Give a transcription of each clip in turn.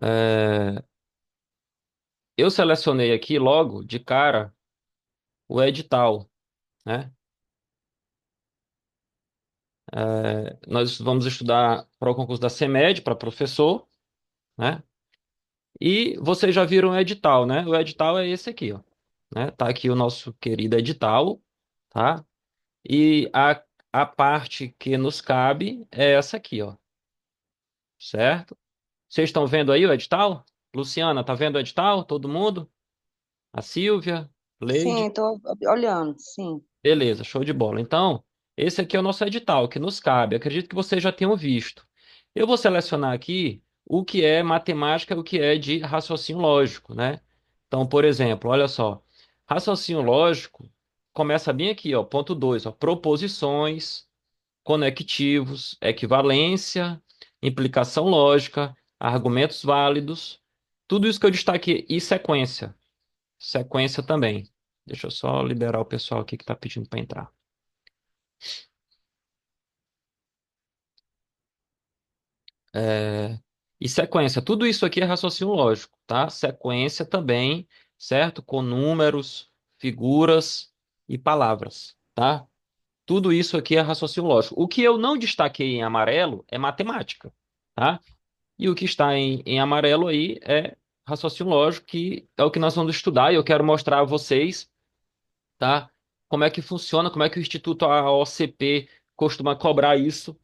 É, eu selecionei aqui logo de cara o edital, né? Nós vamos estudar para o concurso da CEMED, para professor, né? E vocês já viram o edital, né? O edital é esse aqui, ó. Né? Tá aqui o nosso querido edital, tá? E a parte que nos cabe é essa aqui, ó. Certo? Vocês estão vendo aí o edital? Luciana, tá vendo o edital? Todo mundo? A Silvia? Sim, Leide? estou olhando, sim. Beleza, show de bola. Então, esse aqui é o nosso edital que nos cabe. Acredito que vocês já tenham visto. Eu vou selecionar aqui o que é matemática e o que é de raciocínio lógico, né? Então, por exemplo, olha só. Raciocínio lógico começa bem aqui, ó, ponto 2, ó, proposições, conectivos, equivalência, implicação lógica, argumentos válidos, tudo isso que eu destaquei e sequência. Sequência também. Deixa eu só liberar o pessoal aqui que está pedindo para entrar. É, E sequência, tudo isso aqui é raciocínio lógico, tá? Sequência também, certo? Com números, figuras e palavras, tá? Tudo isso aqui é raciocínio lógico. O que eu não destaquei em amarelo é matemática, tá? E o que está em amarelo aí é raciocínio lógico, que é o que nós vamos estudar e eu quero mostrar a vocês, tá? Como é que funciona, como é que o Instituto AOCP costuma cobrar isso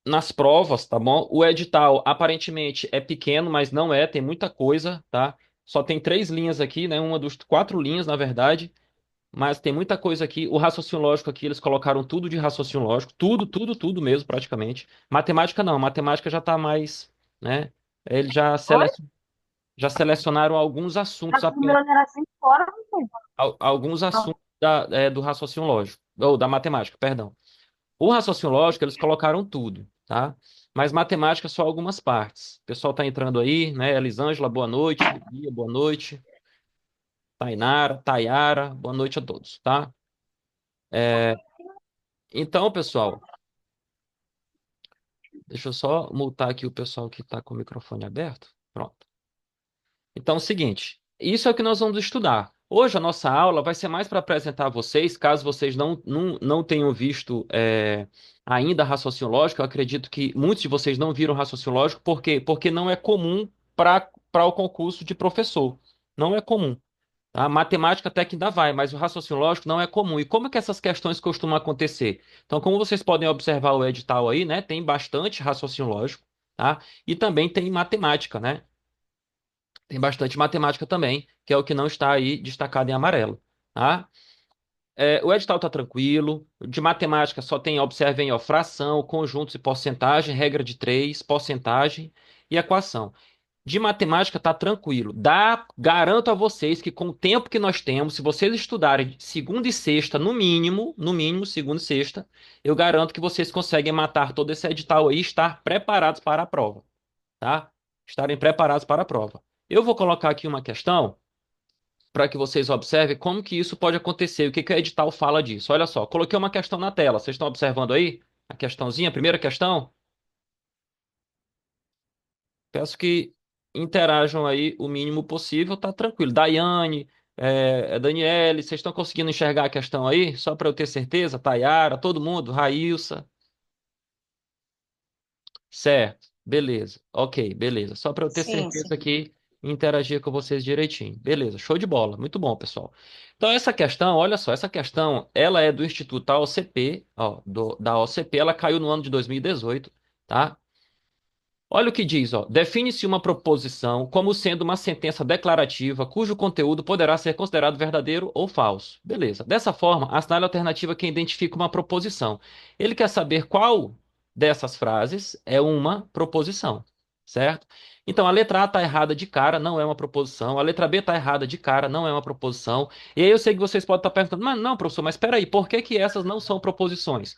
nas provas, tá bom? O edital aparentemente é pequeno, mas não é, tem muita coisa, tá? Só tem 3 linhas aqui, né? Uma dos 4 linhas, na verdade, mas tem muita coisa aqui. O raciocínio lógico aqui, eles colocaram tudo de raciocínio lógico, tudo, tudo, tudo mesmo, praticamente. Matemática não, matemática já tá mais, né? Eles Oi? já selecionaram alguns A assuntos apenas, primeira era 5 horas, não tem. alguns Não. assuntos do raciocínio lógico, ou da matemática, perdão. O raciocínio lógico, eles colocaram tudo, tá? Mas matemática só algumas partes. O pessoal tá entrando aí, né? Elisângela, boa noite. Bia, boa noite. Tainara, Tayara, boa noite a todos, tá? É, Então, pessoal, deixa eu só multar aqui o pessoal que tá com o microfone aberto. Pronto. Então, é o seguinte, isso é o que nós vamos estudar. Hoje a nossa aula vai ser mais para apresentar a vocês, caso vocês não tenham visto ainda raciocínio lógico. Eu acredito que muitos de vocês não viram raciocínio lógico, por quê? Porque não é comum para o concurso de professor. Não é comum. A matemática até que ainda vai, mas o raciocínio lógico não é comum. E como é que essas questões costumam acontecer? Então, como vocês podem observar o edital aí, né? Tem bastante raciocínio lógico, tá? E também tem matemática, né? Tem bastante matemática também, que é o que não está aí destacado em amarelo, tá? O edital está tranquilo. De matemática só tem, observem, ó, fração, conjuntos e porcentagem, regra de três, porcentagem e equação. De matemática está tranquilo. Garanto a vocês que com o tempo que nós temos, se vocês estudarem segunda e sexta, no mínimo, segunda e sexta, eu garanto que vocês conseguem matar todo esse edital aí e estar preparados para a prova, tá? Estarem preparados para a prova. Eu vou colocar aqui uma questão para que vocês observem como que isso pode acontecer, o que que o edital fala disso. Olha só, coloquei uma questão na tela. Vocês estão observando aí? A questãozinha, a primeira questão? Peço que interajam aí o mínimo possível, tá tranquilo. Daiane, Daniele, vocês estão conseguindo enxergar a questão aí? Só para eu ter certeza, Tayara, todo mundo, Railsa, certo, beleza, ok, beleza. Só para eu ter Sim, sim. certeza que interagir com vocês direitinho. Beleza, show de bola, muito bom, pessoal. Então, essa questão, olha só, essa questão, ela é do Instituto AOCP, ó, da AOCP, ela caiu no ano de 2018, tá? Olha o que diz, ó. Define-se uma proposição como sendo uma sentença declarativa cujo conteúdo poderá ser considerado verdadeiro ou falso. Beleza. Dessa forma, assinale a alternativa que identifica uma proposição. Ele quer saber qual dessas frases é uma proposição, certo? Então, a letra A está errada de cara, não é uma proposição. A letra B está errada de cara, não é uma proposição. E aí eu sei que vocês podem estar perguntando, mas não, professor, mas espera aí, por que que essas não são proposições?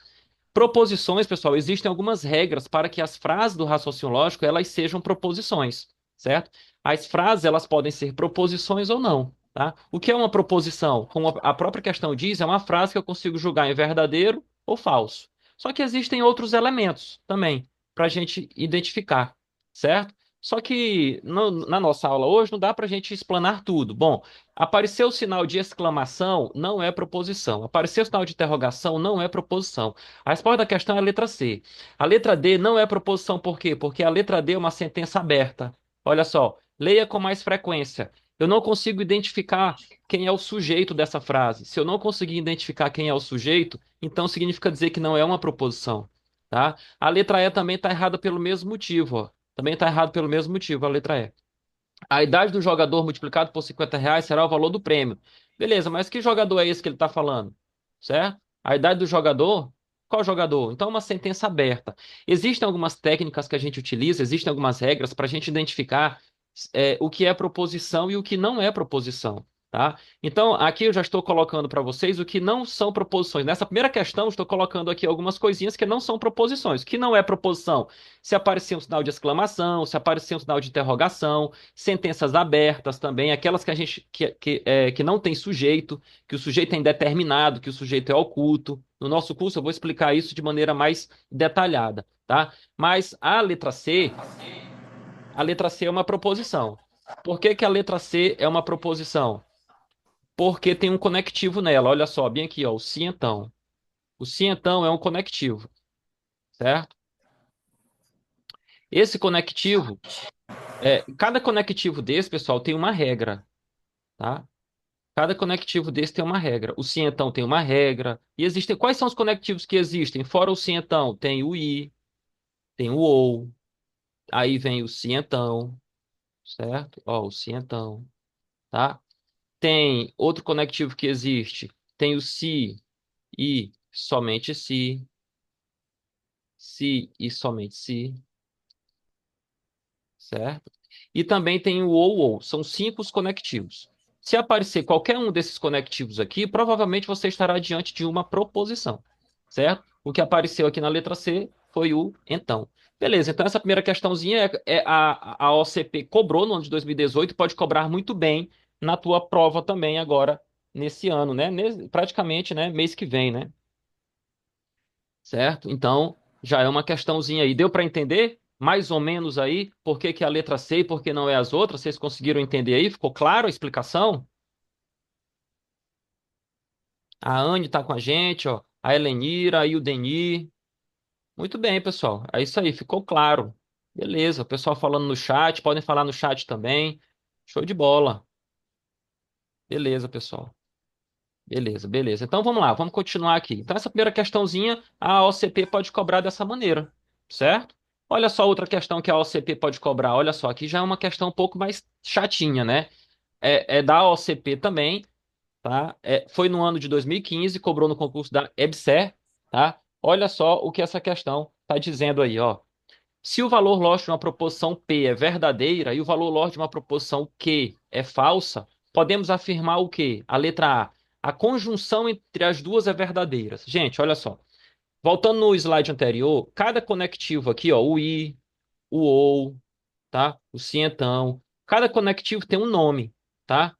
Proposições, pessoal, existem algumas regras para que as frases do raciocínio lógico elas sejam proposições, certo? As frases elas podem ser proposições ou não, tá? O que é uma proposição? Como a própria questão diz, é uma frase que eu consigo julgar em verdadeiro ou falso. Só que existem outros elementos também para a gente identificar, certo? Só que na nossa aula hoje não dá para a gente explanar tudo. Bom, apareceu o sinal de exclamação, não é proposição. Apareceu o sinal de interrogação, não é proposição. A resposta da questão é a letra C. A letra D não é proposição, por quê? Porque a letra D é uma sentença aberta. Olha só, leia com mais frequência. Eu não consigo identificar quem é o sujeito dessa frase. Se eu não conseguir identificar quem é o sujeito, então significa dizer que não é uma proposição, tá? A letra E também está errada pelo mesmo motivo, ó. Também está errado pelo mesmo motivo, a letra E. A idade do jogador multiplicado por R$ 50 será o valor do prêmio. Beleza, mas que jogador é esse que ele está falando? Certo? A idade do jogador? Qual jogador? Então, é uma sentença aberta. Existem algumas técnicas que a gente utiliza, existem algumas regras para a gente identificar o que é proposição e o que não é proposição. Tá? Então, aqui eu já estou colocando para vocês o que não são proposições. Nessa primeira questão, eu estou colocando aqui algumas coisinhas que não são proposições. O que não é proposição? Se aparecer um sinal de exclamação, se aparecer um sinal de interrogação, sentenças abertas também, aquelas que a gente que não tem sujeito, que o sujeito é indeterminado, que o sujeito é oculto. No nosso curso eu vou explicar isso de maneira mais detalhada, tá? Mas a letra C é uma proposição. Por que que a letra C é uma proposição? Porque tem um conectivo nela. Olha só, bem aqui, ó, o se então. O se então é um conectivo, certo? Esse conectivo, cada conectivo desse, pessoal, tem uma regra, tá? Cada conectivo desse tem uma regra. O sim então tem uma regra. E existem. Quais são os conectivos que existem? Fora o sim então, tem o i, tem o ou. Aí vem o sim então, certo? Ó, o sim então, tá? Tem outro conectivo que existe. Tem o e somente se e somente se, certo? E também tem o ou. São cinco os conectivos. Se aparecer qualquer um desses conectivos aqui, provavelmente você estará diante de uma proposição, certo? O que apareceu aqui na letra C foi o então. Beleza, então essa primeira questãozinha a OCP cobrou no ano de 2018, pode cobrar muito bem na tua prova também agora, nesse ano, né? Praticamente, né? Mês que vem, né? Certo? Então, já é uma questãozinha aí. Deu para entender? Mais ou menos aí, por que que a letra C e por que não é as outras? Vocês conseguiram entender aí? Ficou claro a explicação? A Anne está com a gente, ó. A Helenira, aí o Deni. Muito bem, pessoal. É isso aí, ficou claro. Beleza, o pessoal falando no chat, podem falar no chat também. Show de bola. Beleza, pessoal. Beleza, beleza. Então vamos lá, vamos continuar aqui. Então, essa primeira questãozinha, a OCP pode cobrar dessa maneira, certo? Olha só outra questão que a OCP pode cobrar. Olha só, aqui já é uma questão um pouco mais chatinha, né? É da OCP também, tá? Foi no ano de 2015, cobrou no concurso da EBSER, tá? Olha só o que essa questão está dizendo aí, ó. Se o valor lógico de uma proposição P é verdadeira e o valor lógico de uma proposição Q é falsa, podemos afirmar o quê? A letra A. A conjunção entre as duas é verdadeira. Gente, olha só. Voltando no slide anterior, cada conectivo aqui, ó, o i, o ou, tá? O se então, cada conectivo tem um nome, tá?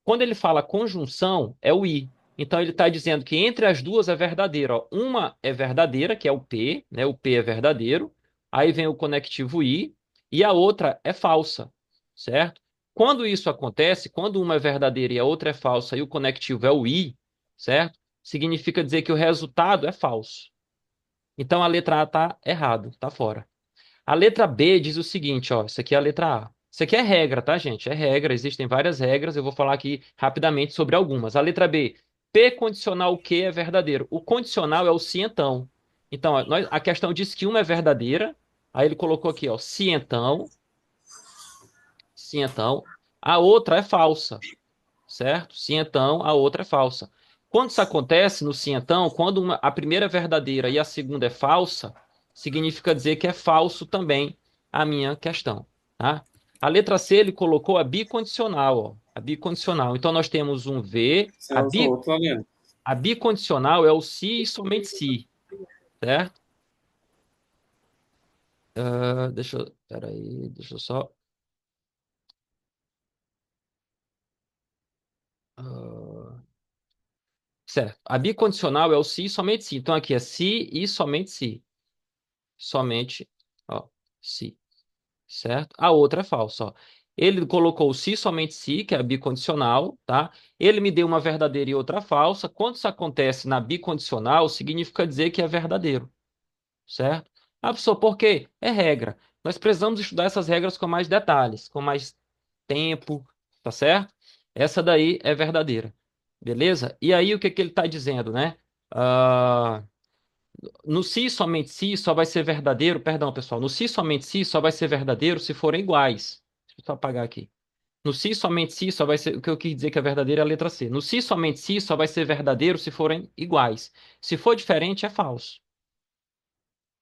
Quando ele fala conjunção, é o i. Então ele está dizendo que entre as duas é verdadeiro. Ó. Uma é verdadeira, que é o P, né? O P é verdadeiro. Aí vem o conectivo i, e a outra é falsa, certo? Quando isso acontece, quando uma é verdadeira e a outra é falsa e o conectivo é o i, certo? Significa dizer que o resultado é falso. Então a letra A está errado, está fora. A letra B diz o seguinte, ó, isso aqui é a letra A. Isso aqui é regra, tá, gente? É regra, existem várias regras, eu vou falar aqui rapidamente sobre algumas. A letra B, P condicional Q é verdadeiro. O condicional é o se então. Então, ó, a questão diz que uma é verdadeira, aí ele colocou aqui, ó, se então, a outra é falsa, certo? Se então, a outra é falsa. Quando isso acontece no se então, quando a primeira é verdadeira e a segunda é falsa, significa dizer que é falso também a minha questão, tá? A letra C ele colocou a bicondicional, ó, a bicondicional. Então nós temos um V, Celso, tô lendo. a bicondicional é o se e somente se, certo? Peraí, deixa eu só. ah, certo. A bicondicional é o se e somente se. Então aqui é se e somente se. Somente, ó, se. certo? A outra é falsa, ó. Ele colocou se somente se, que é a bicondicional, tá? Ele me deu uma verdadeira e outra falsa. Quando isso acontece na bicondicional, significa dizer que é verdadeiro, certo? Ah, professor, por quê? É regra. Nós precisamos estudar essas regras com mais detalhes, com mais tempo, tá certo? Essa daí é verdadeira, beleza? E aí o que que ele está dizendo, né? Ah, no se somente se só vai ser verdadeiro, perdão, pessoal, no se somente se só vai ser verdadeiro se forem iguais. Deixa eu só apagar aqui. No se somente se só vai ser, o que eu quis dizer que é verdadeiro é a letra C. No se somente se só vai ser verdadeiro se forem iguais. Se for diferente, é falso,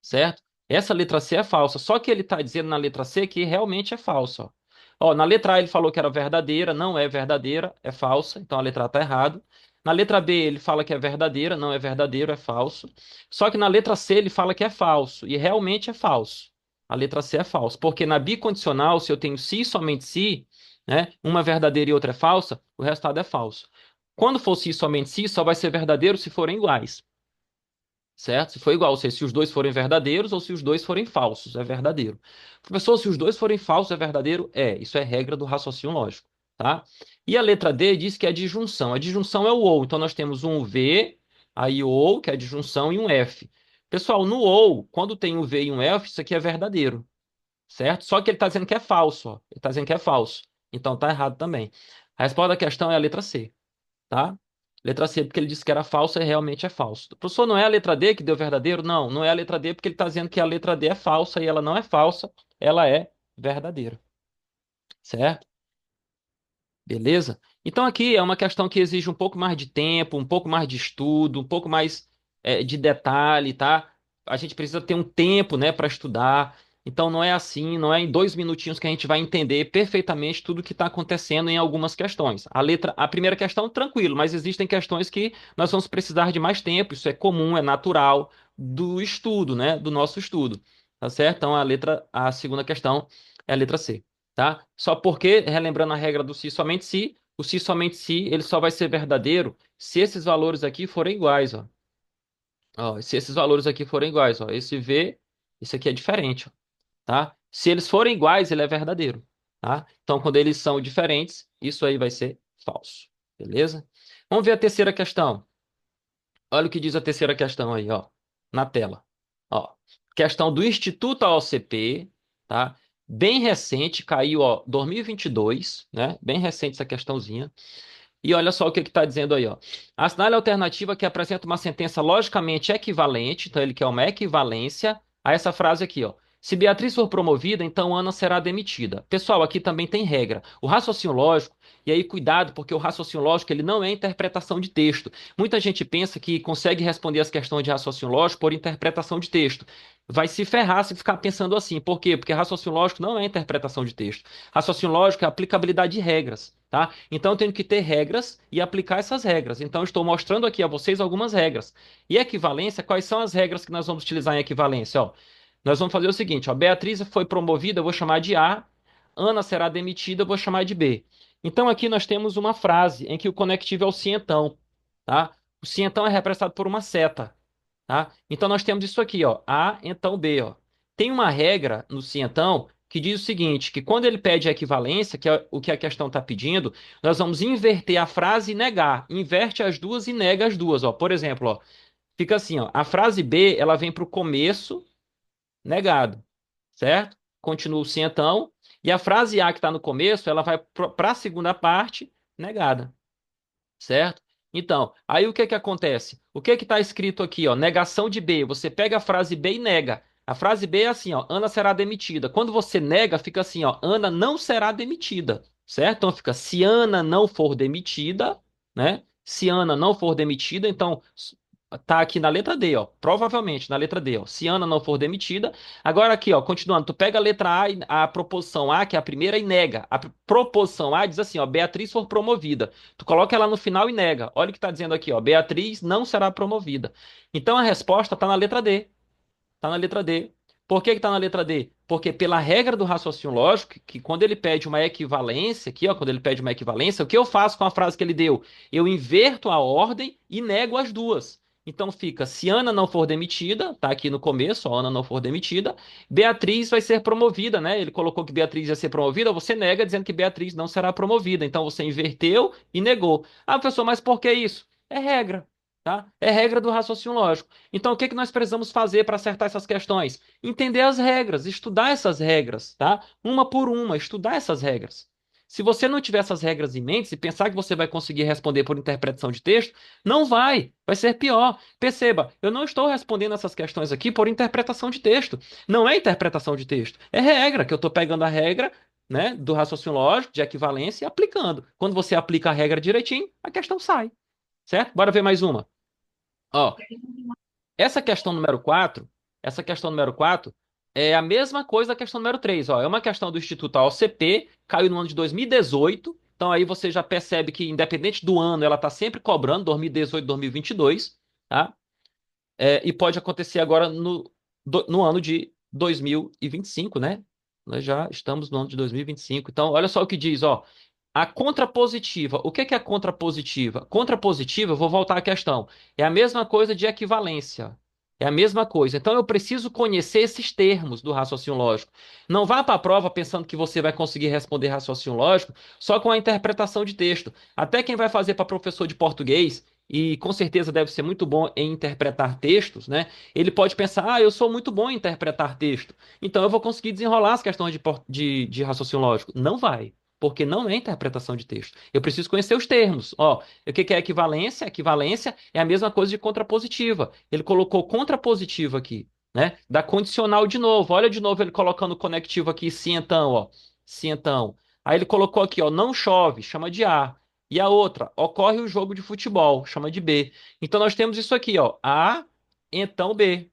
certo? Essa letra C é falsa, só que ele está dizendo na letra C que realmente é falsa. Ó. Ó, na letra A ele falou que era verdadeira, não é verdadeira, é falsa, então a letra A está errada. Na letra B ele fala que é verdadeira, não é verdadeiro, é falso. Só que na letra C ele fala que é falso, e realmente é falso. A letra C é falsa, porque na bicondicional, se eu tenho se e somente se, né, uma é verdadeira e outra é falsa, o resultado é falso. Quando for se e somente se, só vai ser verdadeiro se forem iguais. Certo? Se for igual, ou seja, se os dois forem verdadeiros ou se os dois forem falsos, é verdadeiro. Professor, se os dois forem falsos, é verdadeiro? É, isso é regra do raciocínio lógico, tá? E a letra D diz que é disjunção. A disjunção é o ou, então nós temos um V, aí o ou, que é disjunção, e um F. Pessoal, no ou, quando tem um V e um F, isso aqui é verdadeiro, certo? Só que ele está dizendo que é falso, ó. Ele está dizendo que é falso. Então está errado também. A resposta da questão é a letra C, tá? Letra C, porque ele disse que era falsa e realmente é falso. Professor, não é a letra D que deu verdadeiro? Não, não é a letra D porque ele está dizendo que a letra D é falsa e ela não é falsa, ela é verdadeira, certo? Beleza? Então aqui é uma questão que exige um pouco mais de tempo, um pouco mais de estudo, um pouco mais de detalhe, tá? A gente precisa ter um tempo, né, para estudar. Então não é assim, não é em 2 minutinhos que a gente vai entender perfeitamente tudo o que está acontecendo em algumas questões. A primeira questão, tranquilo, mas existem questões que nós vamos precisar de mais tempo. Isso é comum, é natural do estudo, né, do nosso estudo, tá certo? Então a segunda questão é a letra C, tá? Só porque, relembrando a regra do se somente se, o se somente se, ele só vai ser verdadeiro se esses valores aqui forem iguais, ó. Ó, se esses valores aqui forem iguais, ó, esse V, isso aqui é diferente, ó, tá? Se eles forem iguais, ele é verdadeiro, tá? Então, quando eles são diferentes, isso aí vai ser falso, beleza? Vamos ver a terceira questão. Olha o que diz a terceira questão aí, ó, na tela. Ó, questão do Instituto AOCP, tá? Bem recente, caiu, ó, 2022, né? Bem recente essa questãozinha. E olha só o que está dizendo aí, ó. Assinale a alternativa que apresenta uma sentença logicamente equivalente, então ele quer uma equivalência a essa frase aqui, ó. Se Beatriz for promovida, então Ana será demitida. Pessoal, aqui também tem regra. O raciocínio lógico, e aí cuidado, porque o raciocínio lógico ele não é interpretação de texto. Muita gente pensa que consegue responder as questões de raciocínio lógico por interpretação de texto. Vai se ferrar se ficar pensando assim. Por quê? Porque raciocínio lógico não é interpretação de texto. Raciocínio lógico é aplicabilidade de regras, tá? Então eu tenho que ter regras e aplicar essas regras. Então eu estou mostrando aqui a vocês algumas regras. E equivalência, quais são as regras que nós vamos utilizar em equivalência? Ó, nós vamos fazer o seguinte, ó, Beatriz foi promovida, eu vou chamar de A, Ana será demitida, eu vou chamar de B. Então aqui nós temos uma frase em que o conectivo é o se então, tá? O se então é representado por uma seta, tá? Então nós temos isso aqui, ó, A, então B, ó. Tem uma regra no se então que diz o seguinte, que quando ele pede a equivalência, que é o que a questão está pedindo, nós vamos inverter a frase e negar. Inverte as duas e nega as duas, ó. Por exemplo, ó, fica assim, ó, a frase B, ela vem para o começo, negado, certo? Continua o se então, e a frase A que está no começo, ela vai para a segunda parte, negada, certo? Então, aí o que que acontece? O que que está escrito aqui, ó? Negação de B. Você pega a frase B e nega. A frase B é assim, ó, Ana será demitida. Quando você nega, fica assim, ó, Ana não será demitida, certo? Então fica, se Ana não for demitida, né? Se Ana não for demitida, então tá aqui na letra D, ó, provavelmente na letra D, ó, se Ana não for demitida. Agora aqui, ó, continuando, tu pega a letra A, a proposição A, que é a primeira, e nega. A proposição A diz assim, ó, Beatriz for promovida. Tu coloca ela no final e nega. Olha o que está dizendo aqui, ó. Beatriz não será promovida. Então a resposta está na letra D. Está na letra D. Por que está na letra D? Porque pela regra do raciocínio lógico, que quando ele pede uma equivalência, aqui, ó, quando ele pede uma equivalência, o que eu faço com a frase que ele deu? Eu inverto a ordem e nego as duas. Então fica, se Ana não for demitida, tá aqui no começo, ó, Ana não for demitida, Beatriz vai ser promovida, né? Ele colocou que Beatriz ia ser promovida, você nega dizendo que Beatriz não será promovida. Então você inverteu e negou. Ah, professor, mas por que isso? É regra, tá? É regra do raciocínio lógico. Então o que que nós precisamos fazer para acertar essas questões? Entender as regras, estudar essas regras, tá? Uma por uma, estudar essas regras. Se você não tiver essas regras em mente e pensar que você vai conseguir responder por interpretação de texto, não vai. Vai ser pior. Perceba, eu não estou respondendo essas questões aqui por interpretação de texto. Não é interpretação de texto. É regra, que eu estou pegando a regra, né, do raciocínio lógico, de equivalência e aplicando. Quando você aplica a regra direitinho, a questão sai. Certo? Bora ver mais uma. Ó, essa questão número 4, essa questão número 4 é a mesma coisa da questão número 3. Ó. É uma questão do Instituto AOCP, caiu no ano de 2018. Então aí você já percebe que, independente do ano, ela está sempre cobrando, 2018, 2022, tá? E pode acontecer agora no ano de 2025, né? Nós já estamos no ano de 2025. Então, olha só o que diz, ó. A contrapositiva. O que é a contrapositiva? Contrapositiva, eu vou voltar à questão. É a mesma coisa de equivalência. É a mesma coisa. Então eu preciso conhecer esses termos do raciocínio lógico. Não vá para a prova pensando que você vai conseguir responder raciocínio lógico só com a interpretação de texto. Até quem vai fazer para professor de português, e com certeza deve ser muito bom em interpretar textos, né? Ele pode pensar, ah, eu sou muito bom em interpretar texto, então eu vou conseguir desenrolar as questões de raciocínio lógico. Não vai. Porque não é interpretação de texto. Eu preciso conhecer os termos. Ó, o que que é equivalência? Equivalência é a mesma coisa de contrapositiva. Ele colocou contrapositiva aqui, né? Da condicional de novo. Olha de novo ele colocando o conectivo aqui, se então, ó. Se então. Aí ele colocou aqui, ó, não chove, chama de A. E a outra, ocorre o jogo de futebol, chama de B. Então nós temos isso aqui, ó, A, então B,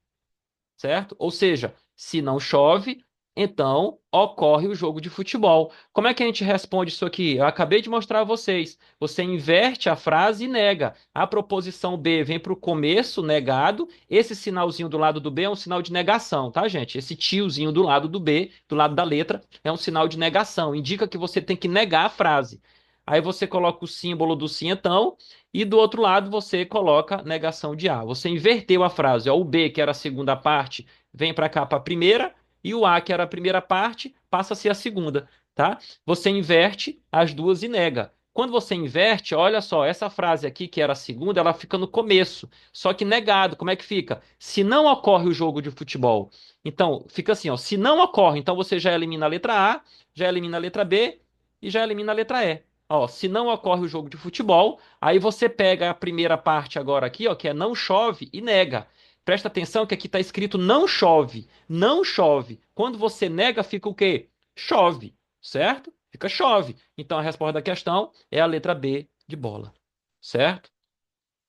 certo? Ou seja, se não chove, então ocorre o jogo de futebol. Como é que a gente responde isso aqui? Eu acabei de mostrar a vocês. Você inverte a frase e nega. A proposição B vem para o começo, negado. Esse sinalzinho do lado do B é um sinal de negação, tá, gente? Esse tiozinho do lado do B, do lado da letra, é um sinal de negação. Indica que você tem que negar a frase. Aí você coloca o símbolo do sim, então, e do outro lado você coloca negação de A. Você inverteu a frase. Ó, o B, que era a segunda parte, vem para cá para a primeira, e o A, que era a primeira parte, passa a ser a segunda, tá? Você inverte as duas e nega. Quando você inverte, olha só, essa frase aqui, que era a segunda, ela fica no começo, só que negado. Como é que fica? Se não ocorre o jogo de futebol. Então, fica assim, ó, se não ocorre, então você já elimina a letra A, já elimina a letra B e já elimina a letra E. Ó, se não ocorre o jogo de futebol, aí você pega a primeira parte agora aqui, ó, que é não chove e nega. Presta atenção que aqui está escrito não chove. Não chove. Quando você nega, fica o quê? Chove, certo? Fica chove. Então a resposta da questão é a letra B de bola, certo?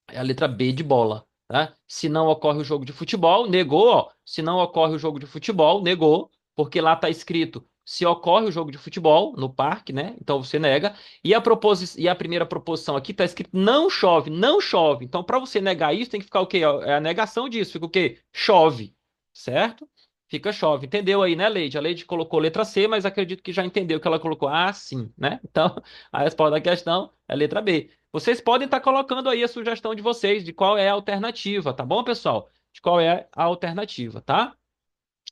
É a letra B de bola, tá? Se não ocorre o jogo de futebol, negou, ó. Se não ocorre o jogo de futebol, negou, porque lá está escrito se ocorre o jogo de futebol no parque, né? Então você nega. E a primeira proposição aqui está escrito não chove, não chove. Então para você negar isso tem que ficar o quê? Ó, é a negação disso, fica o quê? Chove, certo? Fica chove. Entendeu aí, né, Leide? A Leide colocou letra C, mas acredito que já entendeu que ela colocou ah, sim, né? Então a resposta da questão é letra B. Vocês podem estar colocando aí a sugestão de vocês de qual é a alternativa, tá bom, pessoal? De qual é a alternativa, tá?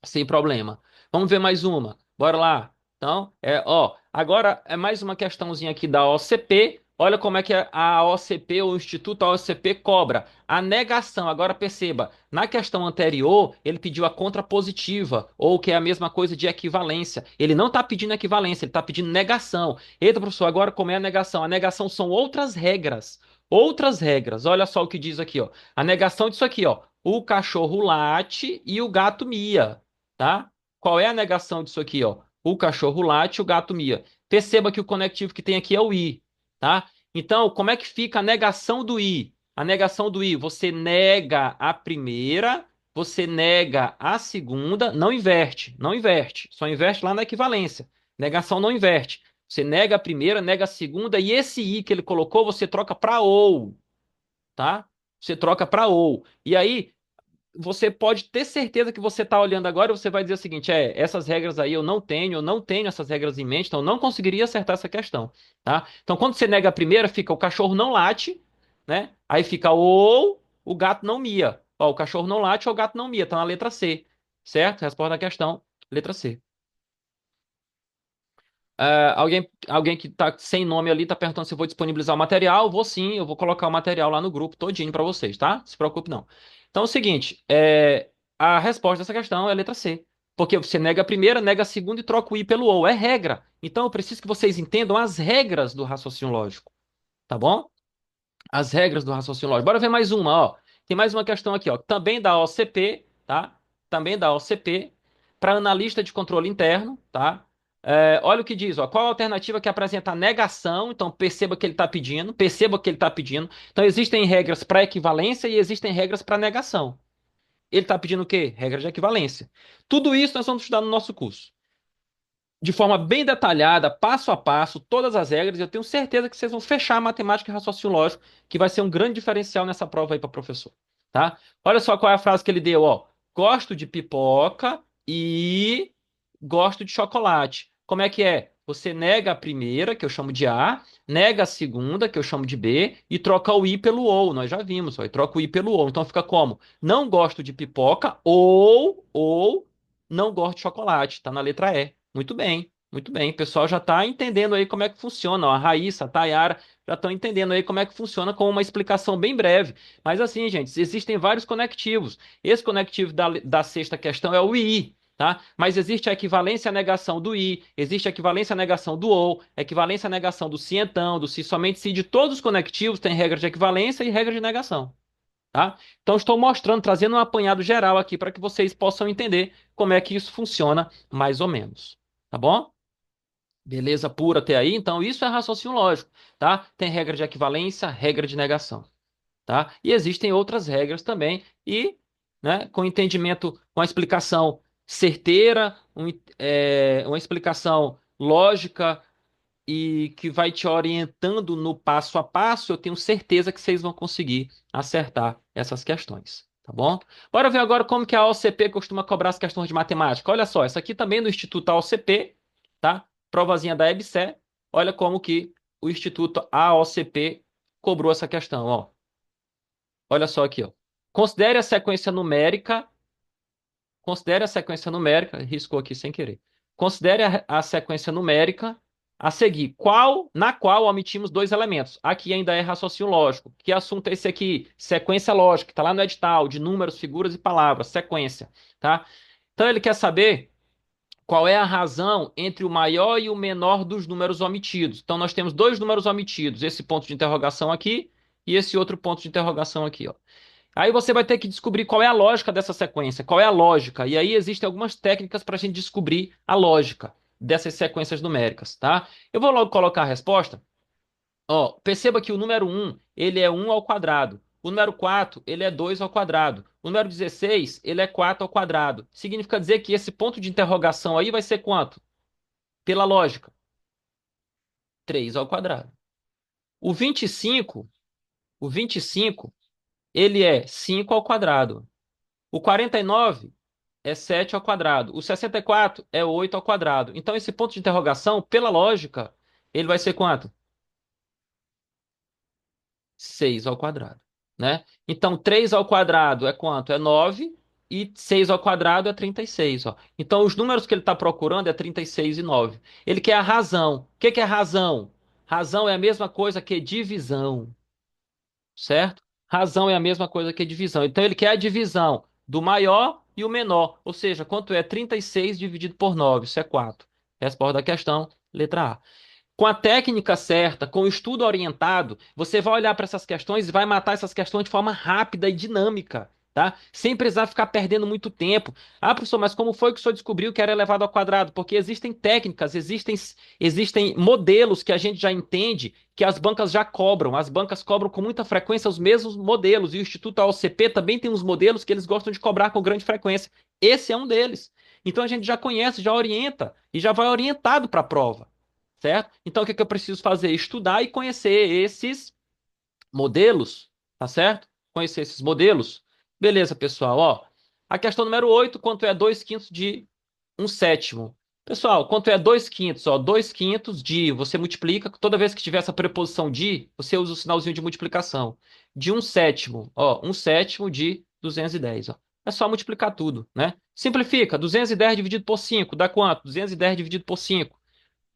Sem problema. Vamos ver mais uma. Bora lá. Então, ó, agora é mais uma questãozinha aqui da OCP. Olha como é que a OCP, o Instituto OCP, cobra a negação. Agora perceba, na questão anterior, ele pediu a contrapositiva, ou que é a mesma coisa de equivalência. Ele não está pedindo equivalência, ele está pedindo negação. Eita, professor, agora como é a negação? A negação são outras regras. Outras regras. Olha só o que diz aqui, ó. A negação disso aqui, ó. O cachorro late e o gato mia, tá? Qual é a negação disso aqui, ó? O cachorro late, o gato mia. Perceba que o conectivo que tem aqui é o i, tá? Então, como é que fica a negação do i? A negação do i, você nega a primeira, você nega a segunda, não inverte, não inverte, só inverte lá na equivalência. Negação não inverte. Você nega a primeira, nega a segunda e esse i que ele colocou, você troca para ou, tá? Você troca para ou. E aí, você pode ter certeza que você está olhando agora e você vai dizer o seguinte: essas regras aí eu não tenho essas regras em mente, então eu não conseguiria acertar essa questão, tá? Então, quando você nega a primeira, fica o cachorro não late, né? Aí fica ou, o gato não mia. Ó, o cachorro não late ou o gato não mia. Tá na letra C. Certo? Resposta da questão, letra C. Alguém que tá sem nome ali tá perguntando se eu vou disponibilizar o material. Vou sim, eu vou colocar o material lá no grupo todinho para vocês, tá? Não se preocupe não. Então é o seguinte, a resposta dessa questão é a letra C. Porque você nega a primeira, nega a segunda e troca o i pelo ou. É regra. Então eu preciso que vocês entendam as regras do raciocínio lógico, tá bom? As regras do raciocínio lógico. Bora ver mais uma, ó. Tem mais uma questão aqui, ó. Também da OCP, tá? Também da OCP, para analista de controle interno, tá? Olha o que diz, ó. Qual a alternativa que apresenta a negação? Então, perceba que ele está pedindo, perceba que ele está pedindo. Então, existem regras para equivalência e existem regras para negação. Ele está pedindo o quê? Regra de equivalência. Tudo isso nós vamos estudar no nosso curso de forma bem detalhada, passo a passo, todas as regras. Eu tenho certeza que vocês vão fechar a matemática e raciocínio lógico, que vai ser um grande diferencial nessa prova aí para professor, tá? Olha só qual é a frase que ele deu, ó. Gosto de pipoca e gosto de chocolate. Como é que é? Você nega a primeira, que eu chamo de A, nega a segunda, que eu chamo de B, e troca o I pelo OU. Nós já vimos, ó, e troca o I pelo OU. Então fica como? Não gosto de pipoca ou não gosto de chocolate. Tá na letra E. Muito bem, muito bem. O pessoal já está entendendo aí como é que funciona. Ó, a Raíssa, a Tayara já estão entendendo aí como é que funciona com uma explicação bem breve. Mas assim, gente, existem vários conectivos. Esse conectivo da sexta questão é o I. Tá? Mas existe a equivalência à negação do i, existe a equivalência à negação do ou, equivalência à negação do se então, do se somente se, de todos os conectivos tem regra de equivalência e regra de negação. Tá? Então, estou mostrando, trazendo um apanhado geral aqui para que vocês possam entender como é que isso funciona, mais ou menos. Tá bom? Beleza pura até aí? Então, isso é raciocínio lógico, tá? Tem regra de equivalência, regra de negação, tá? E existem outras regras também, e, né, com entendimento, com a explicação certeira, uma explicação lógica e que vai te orientando no passo a passo, eu tenho certeza que vocês vão conseguir acertar essas questões, tá bom? Bora ver agora como que a OCP costuma cobrar as questões de matemática. Olha só, essa aqui também é do Instituto AOCP, tá? Provazinha da EBSER. Olha como que o Instituto AOCP cobrou essa questão, ó. Olha só aqui, ó. Considere a sequência numérica. Considere a sequência numérica. Riscou aqui sem querer. Considere a sequência numérica a seguir, na qual omitimos dois elementos. Aqui ainda é raciocínio lógico. Que assunto é esse aqui? Sequência lógica, está lá no edital, de números, figuras e palavras, sequência, tá? Então ele quer saber qual é a razão entre o maior e o menor dos números omitidos. Então nós temos dois números omitidos, esse ponto de interrogação aqui e esse outro ponto de interrogação aqui, ó. Aí você vai ter que descobrir qual é a lógica dessa sequência, qual é a lógica. E aí existem algumas técnicas para a gente descobrir a lógica dessas sequências numéricas, tá? Eu vou logo colocar a resposta. Ó, perceba que o número um ele é um ao quadrado. O número 4 ele é 2 ao quadrado. O número 16 ele é 4 ao quadrado. Significa dizer que esse ponto de interrogação aí vai ser quanto? Pela lógica, 3 ao quadrado. O 25, o 25 ele é 5 ao quadrado. O 49 é 7 ao quadrado. O 64 é 8 ao quadrado. Então, esse ponto de interrogação, pela lógica, ele vai ser quanto? 6 ao quadrado, né? Então, 3 ao quadrado é quanto? É 9. E 6 ao quadrado é 36, ó. Então, os números que ele está procurando é 36 e 9. Ele quer a razão. O que que é razão? Razão é a mesma coisa que divisão, certo? Razão é a mesma coisa que divisão. Então ele quer a divisão do maior e o menor, ou seja, quanto é 36 dividido por 9? Isso é 4. Resposta da questão, letra A. Com a técnica certa, com o estudo orientado, você vai olhar para essas questões e vai matar essas questões de forma rápida e dinâmica, tá? Sem precisar ficar perdendo muito tempo. Ah, professor, mas como foi que o senhor descobriu que era elevado ao quadrado? Porque existem técnicas, existem modelos que a gente já entende que as bancas já cobram. As bancas cobram com muita frequência os mesmos modelos. E o Instituto AOCP também tem uns modelos que eles gostam de cobrar com grande frequência. Esse é um deles. Então a gente já conhece, já orienta e já vai orientado para a prova. Certo? Então, o que que eu preciso fazer? Estudar e conhecer esses modelos, tá certo? Conhecer esses modelos. Beleza, pessoal, ó. A questão número 8, quanto é 2 quintos de um sétimo? Pessoal, quanto é 2 quintos? Ó, 2 quintos de, você multiplica, toda vez que tiver essa preposição de, você usa o sinalzinho de multiplicação. De um sétimo, ó, um sétimo de 210, ó. É só multiplicar tudo, né? Simplifica, 210 dividido por 5 dá quanto? 210 dividido por 5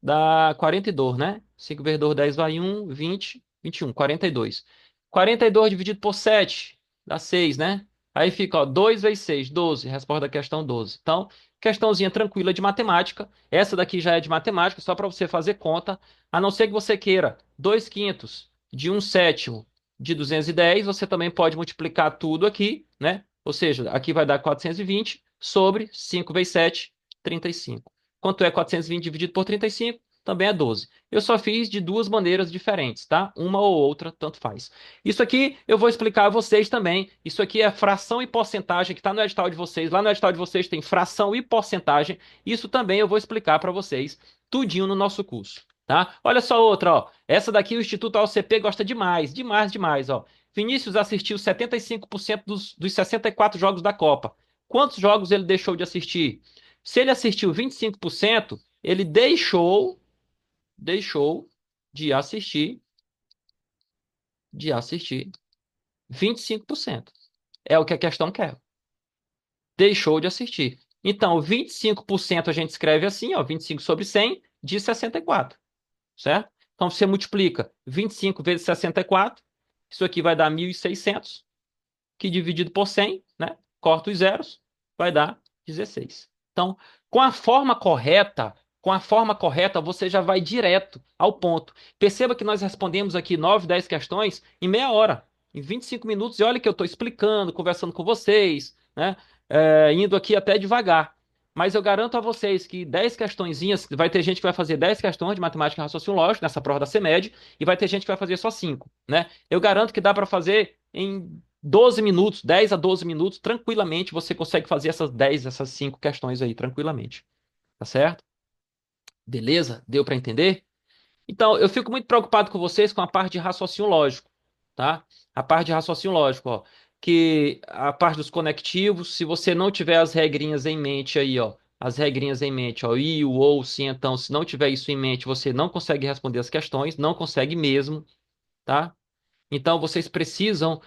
dá 42, né? 5 vezes 2, 10 vai 1, 20, 21, 42. 42 dividido por 7 dá 6, né? Aí fica, ó, 2 vezes 6, 12. Resposta da questão 12. Então, questãozinha tranquila de matemática. Essa daqui já é de matemática, só para você fazer conta. A não ser que você queira 2 quintos de um sétimo de 210, você também pode multiplicar tudo aqui, né? Ou seja, aqui vai dar 420 sobre 5 vezes 7, 35. Quanto é 420 dividido por 35? Também é 12. Eu só fiz de duas maneiras diferentes, tá? Uma ou outra, tanto faz. Isso aqui eu vou explicar a vocês também. Isso aqui é fração e porcentagem que está no edital de vocês. Lá no edital de vocês tem fração e porcentagem. Isso também eu vou explicar para vocês tudinho no nosso curso, tá? Olha só outra, ó. Essa daqui o Instituto AOCP gosta demais, demais, demais, ó. Vinícius assistiu 75% dos 64 jogos da Copa. Quantos jogos ele deixou de assistir? Se ele assistiu 25%, ele deixou de assistir 25%. É o que a questão quer. Deixou de assistir. Então, 25% a gente escreve assim, ó, 25 sobre 100 de 64, certo? Então, você multiplica 25 vezes 64, isso aqui vai dar 1.600, que dividido por 100, né? Corta os zeros, vai dar 16. Então, com a forma correta, você já vai direto ao ponto. Perceba que nós respondemos aqui 9, 10 questões em meia hora, em 25 minutos, e olha que eu estou explicando, conversando com vocês, né? Indo aqui até devagar. Mas eu garanto a vocês que 10 questõezinhas, vai ter gente que vai fazer 10 questões de matemática e raciocínio lógico nessa prova da CEMED, e vai ter gente que vai fazer só 5, né? Eu garanto que dá para fazer em 12 minutos, 10 a 12 minutos, tranquilamente você consegue fazer essas 10, essas 5 questões aí, tranquilamente. Tá certo? Beleza? Deu para entender? Então, eu fico muito preocupado com vocês com a parte de raciocínio lógico, tá? A parte de raciocínio lógico, ó, que a parte dos conectivos, se você não tiver as regrinhas em mente aí, ó, as regrinhas em mente, ó, e, o ou, sim, então, se não tiver isso em mente, você não consegue responder as questões, não consegue mesmo, tá? Então, vocês precisam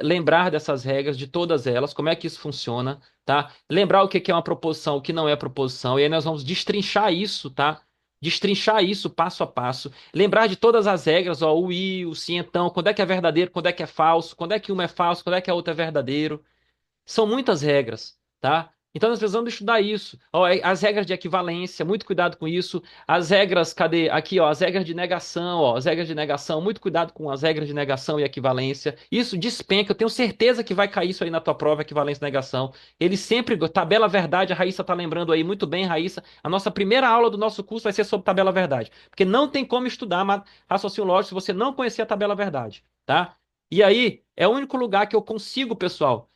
lembrar dessas regras, de todas elas, como é que isso funciona, tá? Lembrar o que que é uma proposição, o que não é proposição, e aí nós vamos destrinchar isso, tá? Destrinchar isso passo a passo. Lembrar de todas as regras, ó, o e, o sim, então, quando é que é verdadeiro, quando é que é falso, quando é que uma é falso, quando é que a outra é verdadeiro. São muitas regras, tá? Então nós precisamos estudar isso. Ó, as regras de equivalência, muito cuidado com isso. As regras, cadê? Aqui, ó, as regras de negação, ó, as regras de negação, muito cuidado com as regras de negação e equivalência. Isso despenca, eu tenho certeza que vai cair isso aí na tua prova, equivalência e negação. Ele sempre, tabela verdade, a Raíssa tá lembrando aí muito bem, Raíssa. A nossa primeira aula do nosso curso vai ser sobre tabela verdade, porque não tem como estudar raciocínio lógico se você não conhecer a tabela verdade, tá? E aí, é o único lugar que eu consigo, pessoal,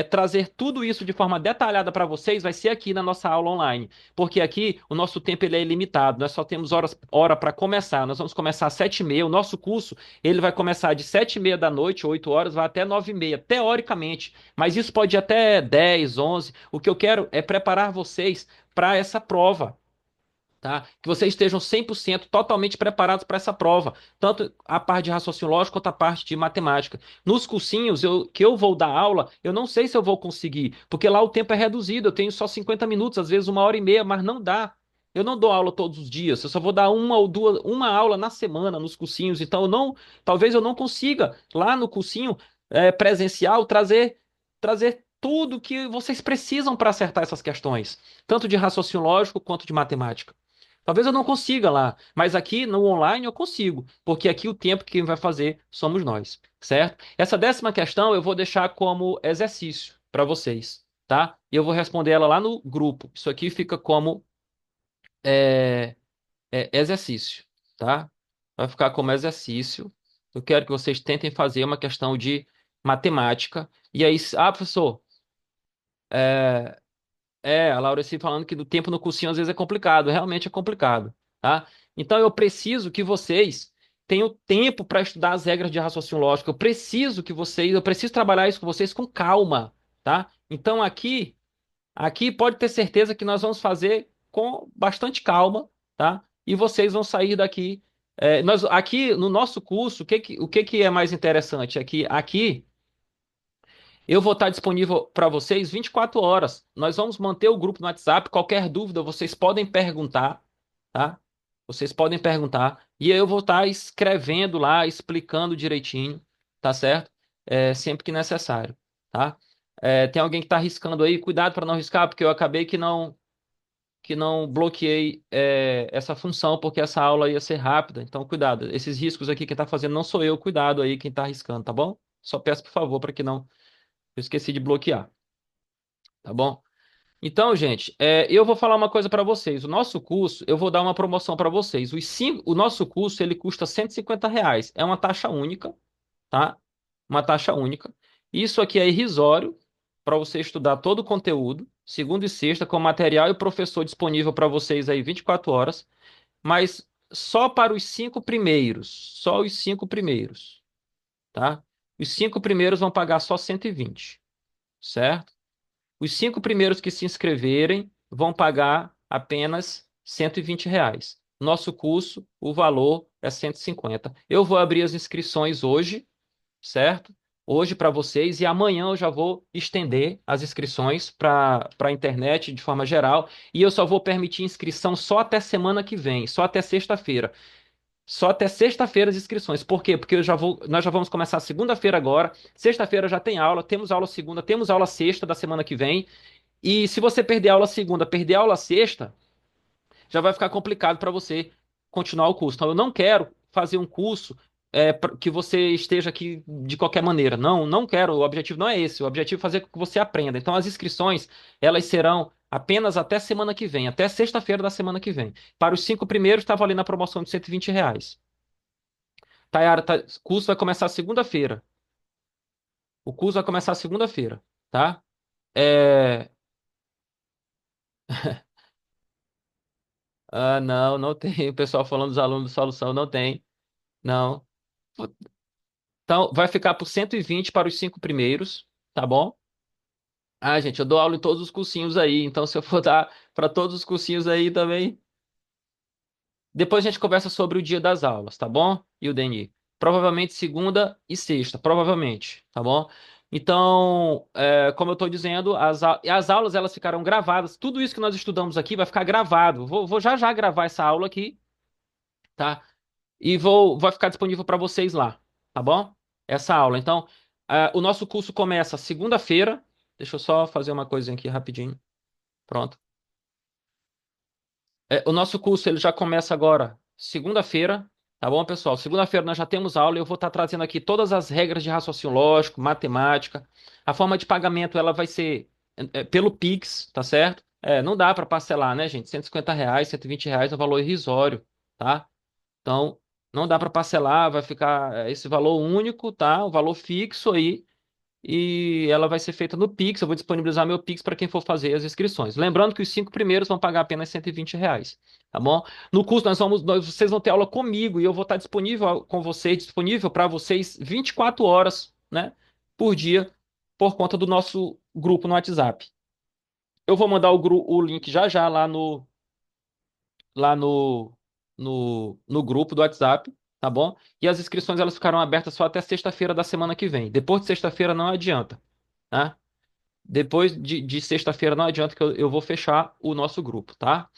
trazer tudo isso de forma detalhada para vocês vai ser aqui na nossa aula online, porque aqui o nosso tempo ele é ilimitado, nós só temos hora para começar, nós vamos começar às 7h30, o nosso curso ele vai começar de 7h30 da noite, 8 horas, vai até 9h30, teoricamente, mas isso pode ir até 10, 11, o que eu quero é preparar vocês para essa prova, tá? Que vocês estejam 100% totalmente preparados para essa prova, tanto a parte de raciocínio lógico quanto a parte de matemática. Nos cursinhos que eu vou dar aula, eu não sei se eu vou conseguir, porque lá o tempo é reduzido, eu tenho só 50 minutos, às vezes 1h30, mas não dá. Eu não dou aula todos os dias, eu só vou dar uma ou duas, uma aula na semana nos cursinhos, então talvez eu não consiga lá no cursinho presencial trazer tudo que vocês precisam para acertar essas questões, tanto de raciocínio lógico quanto de matemática. Talvez eu não consiga lá, mas aqui no online eu consigo, porque aqui o tempo que quem vai fazer somos nós, certo? Essa 10ª questão eu vou deixar como exercício para vocês, tá? E eu vou responder ela lá no grupo. Isso aqui fica como é, exercício, tá? Vai ficar como exercício. Eu quero que vocês tentem fazer uma questão de matemática. E aí, professor, é, a Laureci falando que do tempo no cursinho às vezes é complicado, realmente é complicado, tá? Então eu preciso que vocês tenham tempo para estudar as regras de raciocínio lógico. Eu preciso trabalhar isso com vocês com calma, tá? Então aqui pode ter certeza que nós vamos fazer com bastante calma, tá? E vocês vão sair daqui. Aqui no nosso curso, o que que é mais interessante? É que aqui eu vou estar disponível para vocês 24 horas. Nós vamos manter o grupo no WhatsApp. Qualquer dúvida, vocês podem perguntar, tá? Vocês podem perguntar. E eu vou estar escrevendo lá, explicando direitinho, tá certo? Sempre que necessário, tá? Tem alguém que está arriscando aí, cuidado para não riscar, porque eu acabei que não bloqueei essa função, porque essa aula ia ser rápida. Então, cuidado. Esses riscos aqui quem está fazendo não sou eu, cuidado aí quem está arriscando, tá bom? Só peço por favor para que não. Eu esqueci de bloquear, tá bom? Então, gente, eu vou falar uma coisa para vocês. O nosso curso, eu vou dar uma promoção para vocês. O nosso curso, ele custa R$ 150. É uma taxa única, tá? Uma taxa única. Isso aqui é irrisório para você estudar todo o conteúdo, segunda e sexta, com material e professor disponível para vocês aí 24 horas, mas só para os 5 primeiros. Só os 5 primeiros, tá? Os 5 primeiros vão pagar só 120, certo? Os 5 primeiros que se inscreverem vão pagar apenas R$ 120. Nosso curso, o valor é 150. Eu vou abrir as inscrições hoje, certo? Hoje para vocês e amanhã eu já vou estender as inscrições para a internet de forma geral e eu só vou permitir inscrição só até semana que vem, só até sexta-feira. Só até sexta-feira as inscrições. Por quê? Porque nós já vamos começar segunda-feira agora. Sexta-feira já tem aula, temos aula segunda, temos aula sexta da semana que vem. E se você perder a aula segunda, perder a aula sexta, já vai ficar complicado para você continuar o curso. Então, eu não quero fazer um curso que você esteja aqui de qualquer maneira. Não, não quero. O objetivo não é esse. O objetivo é fazer com que você aprenda. Então, as inscrições, elas serão apenas até semana que vem, até sexta-feira da semana que vem. Para os 5 primeiros, está valendo a promoção de R$ 120. Tayara, o curso vai começar segunda-feira. O curso vai começar segunda-feira, tá? É... Ah, não, não tem. O pessoal falando dos alunos de solução, não tem. Não. Então, vai ficar por 120 para os 5 primeiros, tá bom? Ah, gente, eu dou aula em todos os cursinhos aí, então se eu for dar para todos os cursinhos aí também. Depois a gente conversa sobre o dia das aulas, tá bom? E o DNI. Provavelmente segunda e sexta, provavelmente, tá bom? Então, como eu estou dizendo, as aulas elas ficarão gravadas. Tudo isso que nós estudamos aqui vai ficar gravado. Vou já já gravar essa aula aqui, tá? E vai ficar disponível para vocês lá, tá bom? Essa aula. Então, o nosso curso começa segunda-feira. Deixa eu só fazer uma coisinha aqui rapidinho. Pronto. O nosso curso ele já começa agora, segunda-feira, tá bom, pessoal? Segunda-feira nós já temos aula e eu vou estar trazendo aqui todas as regras de raciocínio lógico, matemática. A forma de pagamento ela vai ser pelo Pix, tá certo? Não dá para parcelar, né, gente? R$ 150, R$ 120 é um valor irrisório, tá? Então, não dá para parcelar, vai ficar esse valor único, tá? O valor fixo aí. E ela vai ser feita no Pix. Eu vou disponibilizar meu Pix para quem for fazer as inscrições. Lembrando que os 5 primeiros vão pagar apenas R$ 120, tá bom? No curso vocês vão ter aula comigo e eu vou estar disponível com vocês, disponível para vocês 24 horas, né, por dia, por conta do nosso grupo no WhatsApp. Eu vou mandar o link já já lá no grupo do WhatsApp, tá bom? E as inscrições elas ficarão abertas só até sexta-feira da semana que vem. Depois de sexta-feira não adianta, tá? Depois de sexta-feira não adianta que eu vou fechar o nosso grupo, tá?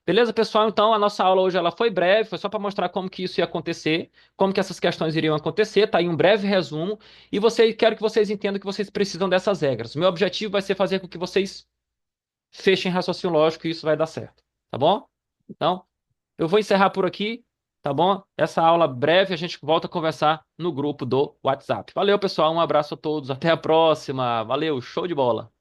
Beleza, pessoal? Então a nossa aula hoje ela foi breve, foi só para mostrar como que isso ia acontecer, como que essas questões iriam acontecer, tá aí um breve resumo. E quero que vocês entendam que vocês precisam dessas regras. Meu objetivo vai ser fazer com que vocês fechem raciocínio lógico e isso vai dar certo, tá bom? Então, eu vou encerrar por aqui, tá bom? Essa aula breve a gente volta a conversar no grupo do WhatsApp. Valeu, pessoal. Um abraço a todos. Até a próxima. Valeu, show de bola.